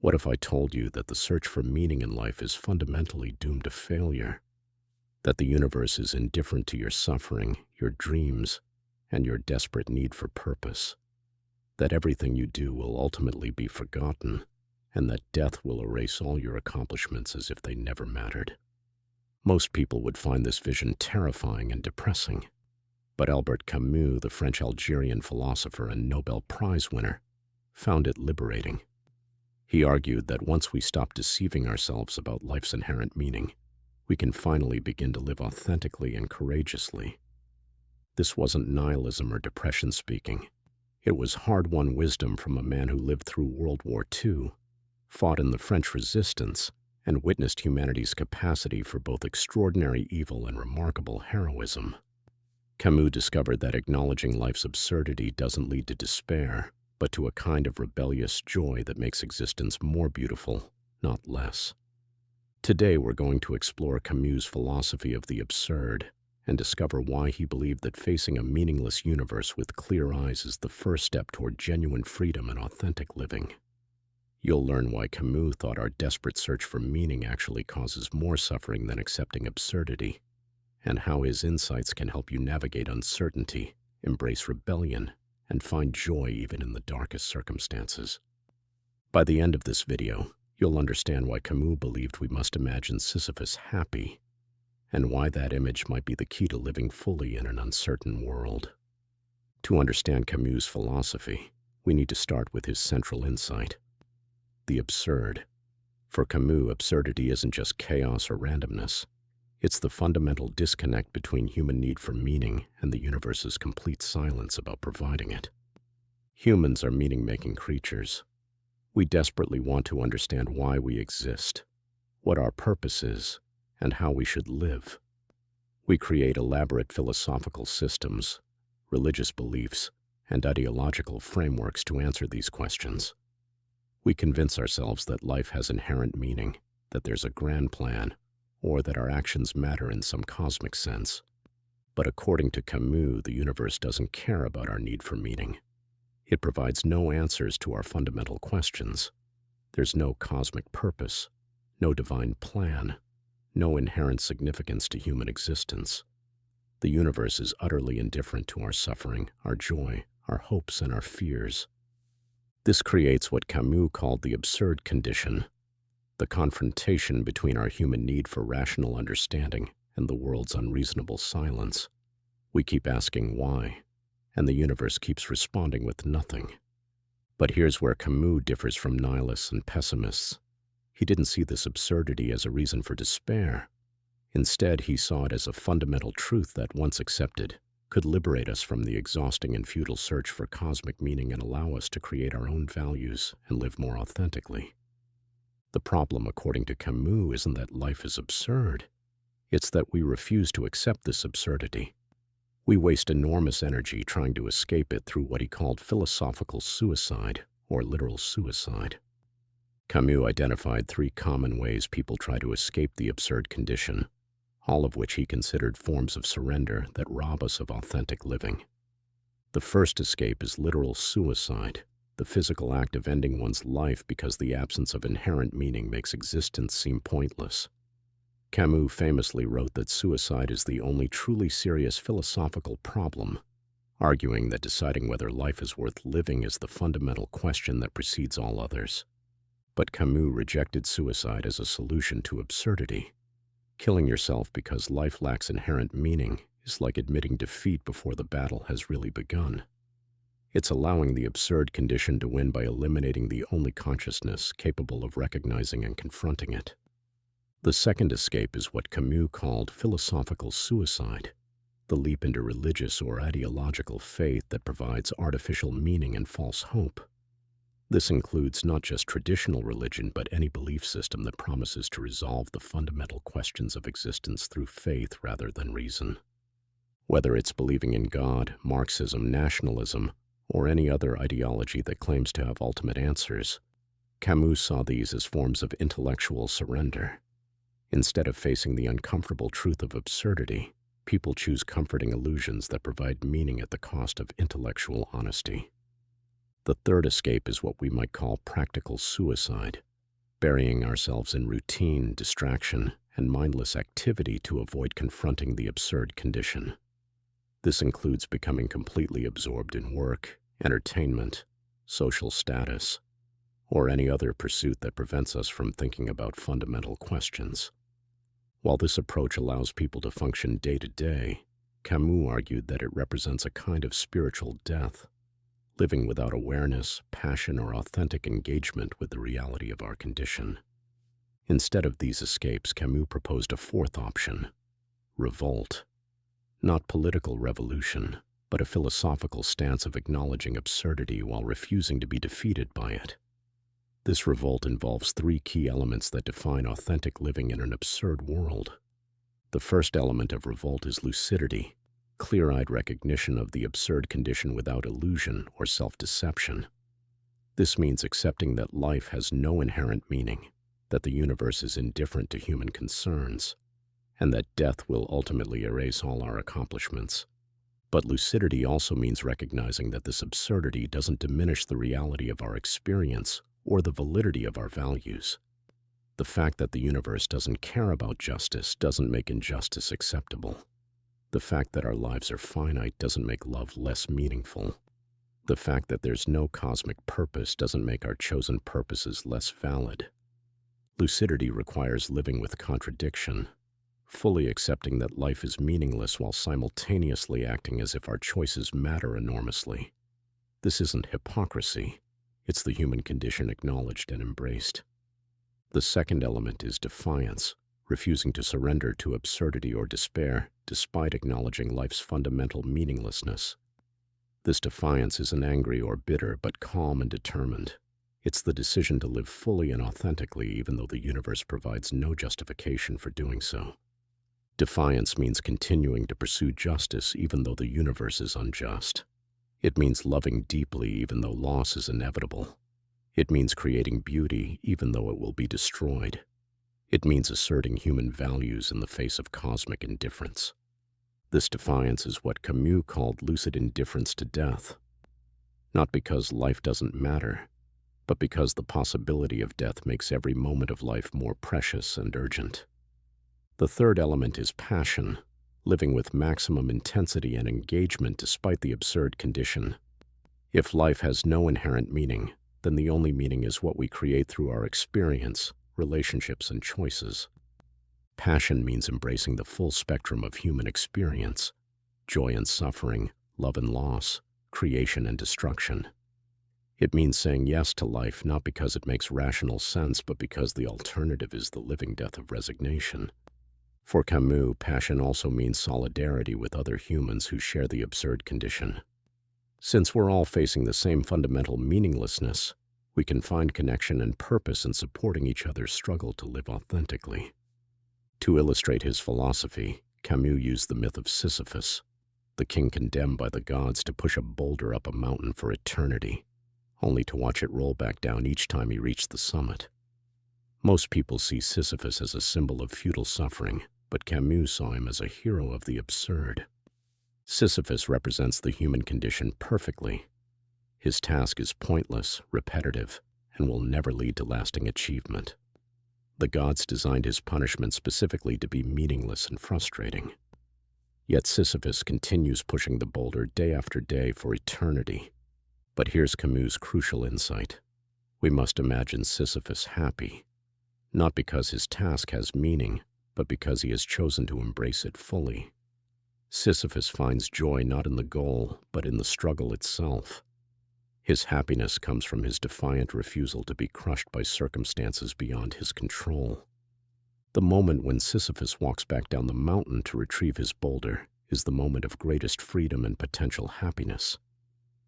What if I told you that the search for meaning in life is fundamentally doomed to failure? That the universe is indifferent to your suffering, your dreams, and your desperate need for purpose? That everything you do will ultimately be forgotten, and that death will erase all your accomplishments as if they never mattered? Most people would find this vision terrifying and depressing. But Albert Camus, the French-Algerian philosopher and Nobel Prize winner, found it liberating. He argued that once we stop deceiving ourselves about life's inherent meaning, we can finally begin to live authentically and courageously. This wasn't nihilism or depression speaking. It was hard-won wisdom from a man who lived through World War II, fought in the French Resistance, and witnessed humanity's capacity for both extraordinary evil and remarkable heroism. Camus discovered that acknowledging life's absurdity doesn't lead to despair, but to a kind of rebellious joy that makes existence more beautiful, not less. Today we're going to explore Camus' philosophy of the absurd and discover why he believed that facing a meaningless universe with clear eyes is the first step toward genuine freedom and authentic living. You'll learn why Camus thought our desperate search for meaning actually causes more suffering than accepting absurdity, and how his insights can help you navigate uncertainty, embrace rebellion, and find joy even in the darkest circumstances. By the end of this video, you'll understand why Camus believed we must imagine Sisyphus happy, and why that image might be the key to living fully in an uncertain world. To understand Camus' philosophy, we need to start with his central insight: the absurd. For Camus, absurdity isn't just chaos or randomness. It's the fundamental disconnect between human need for meaning and the universe's complete silence about providing it. Humans are meaning-making creatures. We desperately want to understand why we exist, what our purpose is, and how we should live. We create elaborate philosophical systems, religious beliefs, and ideological frameworks to answer these questions. We convince ourselves that life has inherent meaning, that there's a grand plan, or that our actions matter in some cosmic sense. But according to Camus, the universe doesn't care about our need for meaning. It provides no answers to our fundamental questions. There's no cosmic purpose, no divine plan, no inherent significance to human existence. The universe is utterly indifferent to our suffering, our joy, our hopes, and our fears. This creates what Camus called the absurd condition, the confrontation between our human need for rational understanding and the world's unreasonable silence. We keep asking why, and the universe keeps responding with nothing. But here's where Camus differs from nihilists and pessimists. He didn't see this absurdity as a reason for despair. Instead, he saw it as a fundamental truth that, once accepted, could liberate us from the exhausting and futile search for cosmic meaning and allow us to create our own values and live more authentically. The problem, according to Camus, isn't that life is absurd. It's that we refuse to accept this absurdity. We waste enormous energy trying to escape it through what he called philosophical suicide, or literal suicide. Camus identified 3 common ways people try to escape the absurd condition, all of which he considered forms of surrender that rob us of authentic living. The first escape is literal suicide, the physical act of ending one's life because the absence of inherent meaning makes existence seem pointless. Camus famously wrote that suicide is the only truly serious philosophical problem, arguing that deciding whether life is worth living is the fundamental question that precedes all others. But Camus rejected suicide as a solution to absurdity. Killing yourself because life lacks inherent meaning is like admitting defeat before the battle has really begun. It's allowing the absurd condition to win by eliminating the only consciousness capable of recognizing and confronting it. The second escape is what Camus called philosophical suicide, the leap into religious or ideological faith that provides artificial meaning and false hope. This includes not just traditional religion, but any belief system that promises to resolve the fundamental questions of existence through faith rather than reason. Whether it's believing in God, Marxism, nationalism, or any other ideology that claims to have ultimate answers, Camus saw these as forms of intellectual surrender. Instead of facing the uncomfortable truth of absurdity, people choose comforting illusions that provide meaning at the cost of intellectual honesty. The third escape is what we might call practical suicide, burying ourselves in routine, distraction, and mindless activity to avoid confronting the absurd condition. This includes becoming completely absorbed in work, entertainment, social status, or any other pursuit that prevents us from thinking about fundamental questions. While this approach allows people to function day to day, Camus argued that it represents a kind of spiritual death, living without awareness, passion, or authentic engagement with the reality of our condition. Instead of these escapes, Camus proposed a fourth option: revolt. Not political revolution, but a philosophical stance of acknowledging absurdity while refusing to be defeated by it. This revolt involves three key elements that define authentic living in an absurd world. The first element of revolt is lucidity, clear-eyed recognition of the absurd condition without illusion or self-deception. This means accepting that life has no inherent meaning, that the universe is indifferent to human concerns, and that death will ultimately erase all our accomplishments. But lucidity also means recognizing that this absurdity doesn't diminish the reality of our experience or the validity of our values. The fact that the universe doesn't care about justice doesn't make injustice acceptable. The fact that our lives are finite doesn't make love less meaningful. The fact that there's no cosmic purpose doesn't make our chosen purposes less valid. Lucidity requires living with contradiction, fully accepting that life is meaningless while simultaneously acting as if our choices matter enormously. This isn't hypocrisy, it's the human condition acknowledged and embraced. The second element is defiance, refusing to surrender to absurdity or despair, despite acknowledging life's fundamental meaninglessness. This defiance isn't angry or bitter, but calm and determined. It's the decision to live fully and authentically, even though the universe provides no justification for doing so. Defiance means continuing to pursue justice even though the universe is unjust. It means loving deeply even though loss is inevitable. It means creating beauty even though it will be destroyed. It means asserting human values in the face of cosmic indifference. This defiance is what Camus called lucid indifference to death. Not because life doesn't matter, but because the possibility of death makes every moment of life more precious and urgent. The third element is passion, living with maximum intensity and engagement despite the absurd condition. If life has no inherent meaning, then the only meaning is what we create through our experience, relationships, and choices. Passion means embracing the full spectrum of human experience: joy and suffering, love and loss, creation and destruction. It means saying yes to life not because it makes rational sense, but because the alternative is the living death of resignation. For Camus, passion also means solidarity with other humans who share the absurd condition. Since we're all facing the same fundamental meaninglessness, we can find connection and purpose in supporting each other's struggle to live authentically. To illustrate his philosophy, Camus used the myth of Sisyphus, the king condemned by the gods to push a boulder up a mountain for eternity, only to watch it roll back down each time he reached the summit. Most people see Sisyphus as a symbol of futile suffering, but Camus saw him as a hero of the absurd. Sisyphus represents the human condition perfectly. His task is pointless, repetitive, and will never lead to lasting achievement. The gods designed his punishment specifically to be meaningless and frustrating. Yet Sisyphus continues pushing the boulder day after day for eternity. But here's Camus' crucial insight. We must imagine Sisyphus happy, not because his task has meaning, but because he has chosen to embrace it fully. Sisyphus finds joy not in the goal, but in the struggle itself. His happiness comes from his defiant refusal to be crushed by circumstances beyond his control. The moment when Sisyphus walks back down the mountain to retrieve his boulder is the moment of greatest freedom and potential happiness.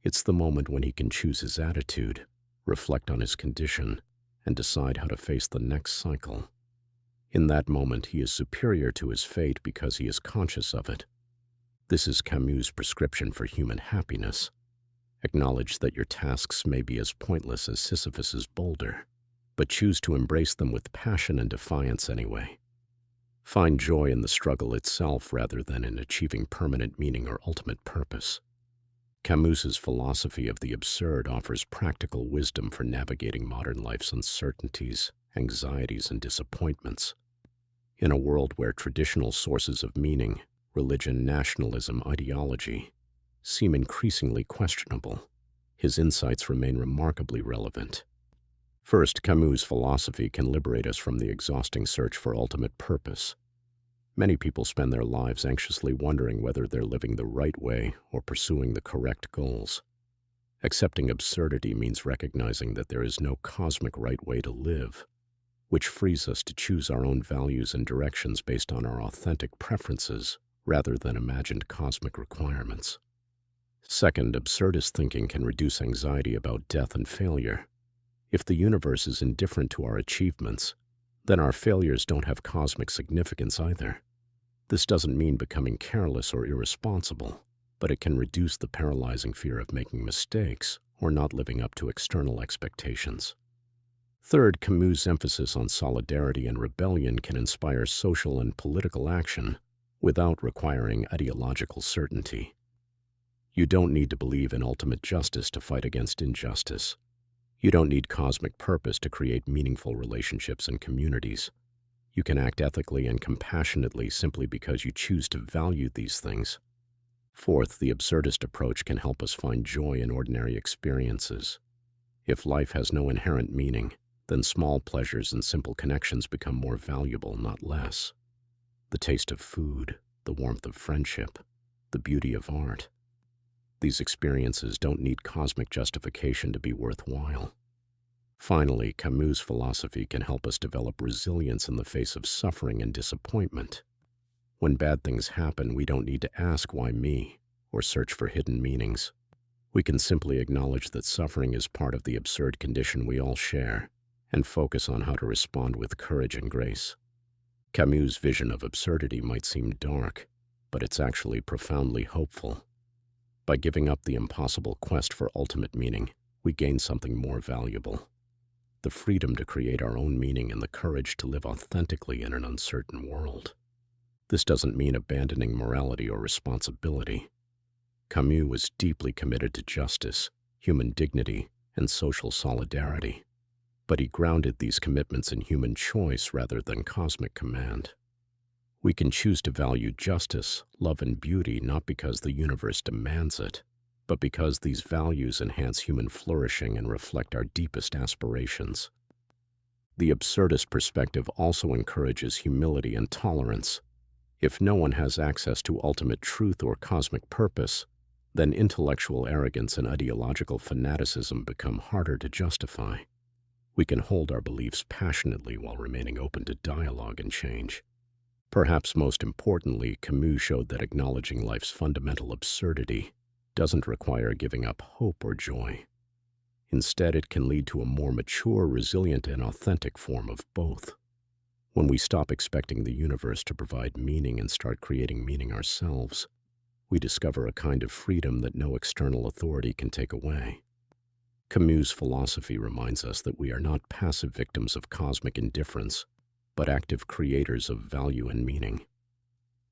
It's the moment when he can choose his attitude, reflect on his condition, and decide how to face the next cycle. In that moment, he is superior to his fate because he is conscious of it. This is Camus' prescription for human happiness. Acknowledge that your tasks may be as pointless as Sisyphus's boulder, but choose to embrace them with passion and defiance anyway. Find joy in the struggle itself rather than in achieving permanent meaning or ultimate purpose. Camus's philosophy of the absurd offers practical wisdom for navigating modern life's uncertainties anxieties, and disappointments. In a world where traditional sources of meaning, religion, nationalism, ideology, seem increasingly questionable, his insights remain remarkably relevant. First, Camus' philosophy can liberate us from the exhausting search for ultimate purpose. Many people spend their lives anxiously wondering whether they're living the right way or pursuing the correct goals. Accepting absurdity means recognizing that there is no cosmic right way to live, which frees us to choose our own values and directions based on our authentic preferences rather than imagined cosmic requirements. Second, absurdist thinking can reduce anxiety about death and failure. If the universe is indifferent to our achievements, then our failures don't have cosmic significance either. This doesn't mean becoming careless or irresponsible, but it can reduce the paralyzing fear of making mistakes or not living up to external expectations. Third, Camus' emphasis on solidarity and rebellion can inspire social and political action without requiring ideological certainty. You don't need to believe in ultimate justice to fight against injustice. You don't need cosmic purpose to create meaningful relationships and communities. You can act ethically and compassionately simply because you choose to value these things. Fourth, the absurdist approach can help us find joy in ordinary experiences. If life has no inherent meaning, then small pleasures and simple connections become more valuable, not less. The taste of food, the warmth of friendship, the beauty of art. These experiences don't need cosmic justification to be worthwhile. Finally, Camus' philosophy can help us develop resilience in the face of suffering and disappointment. When bad things happen, we don't need to ask why me or search for hidden meanings. We can simply acknowledge that suffering is part of the absurd condition we all share and focus on how to respond with courage and grace. Camus' vision of absurdity might seem dark, but it's actually profoundly hopeful. By giving up the impossible quest for ultimate meaning, we gain something more valuable: the freedom to create our own meaning and the courage to live authentically in an uncertain world. This doesn't mean abandoning morality or responsibility. Camus was deeply committed to justice, human dignity, and social solidarity, but he grounded these commitments in human choice rather than cosmic command. We can choose to value justice, love, and beauty not because the universe demands it, but because these values enhance human flourishing and reflect our deepest aspirations. The absurdist perspective also encourages humility and tolerance. If no one has access to ultimate truth or cosmic purpose, then intellectual arrogance and ideological fanaticism become harder to justify. We can hold our beliefs passionately while remaining open to dialogue and change. Perhaps most importantly, Camus showed that acknowledging life's fundamental absurdity doesn't require giving up hope or joy. Instead, it can lead to a more mature, resilient, and authentic form of both. When we stop expecting the universe to provide meaning and start creating meaning ourselves, we discover a kind of freedom that no external authority can take away. Camus' philosophy reminds us that we are not passive victims of cosmic indifference, but active creators of value and meaning.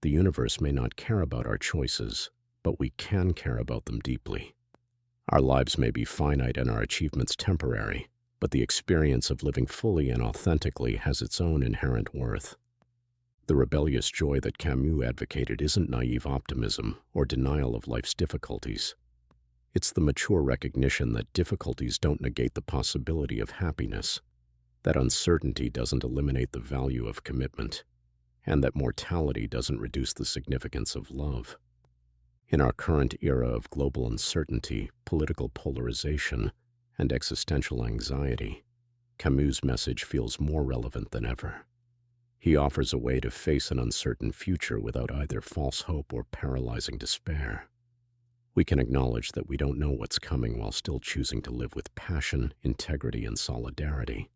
The universe may not care about our choices, but we can care about them deeply. Our lives may be finite and our achievements temporary, but the experience of living fully and authentically has its own inherent worth. The rebellious joy that Camus advocated isn't naive optimism or denial of life's difficulties. It's the mature recognition that difficulties don't negate the possibility of happiness, that uncertainty doesn't eliminate the value of commitment, and that mortality doesn't reduce the significance of love. In our current era of global uncertainty, political polarization, and existential anxiety, Camus' message feels more relevant than ever. He offers a way to face an uncertain future without either false hope or paralyzing despair. We can acknowledge that we don't know what's coming while still choosing to live with passion, integrity, and solidarity.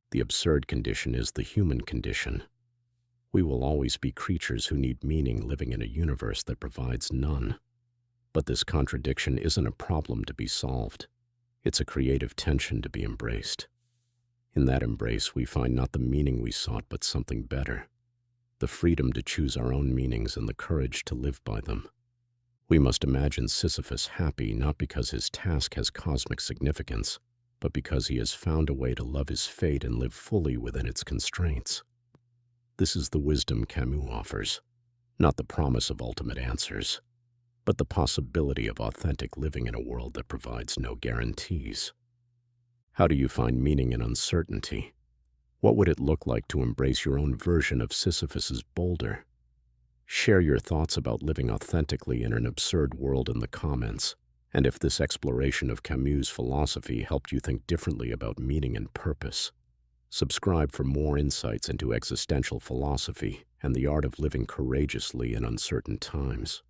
The absurd condition is the human condition. We will always be creatures who need meaning living in a universe that provides none. But this contradiction isn't a problem to be solved. It's a creative tension to be embraced. In that embrace, we find not the meaning we sought, but something better: the freedom to choose our own meanings and the courage to live by them. We must imagine Sisyphus happy not because his task has cosmic significance, but because he has found a way to love his fate and live fully within its constraints. This is the wisdom Camus offers, not the promise of ultimate answers, but the possibility of authentic living in a world that provides no guarantees. How do you find meaning in uncertainty? What would it look like to embrace your own version of Sisyphus's boulder? Share your thoughts about living authentically in an absurd world in the comments. And if this exploration of Camus' philosophy helped you think differently about meaning and purpose, subscribe for more insights into existential philosophy and the art of living courageously in uncertain times.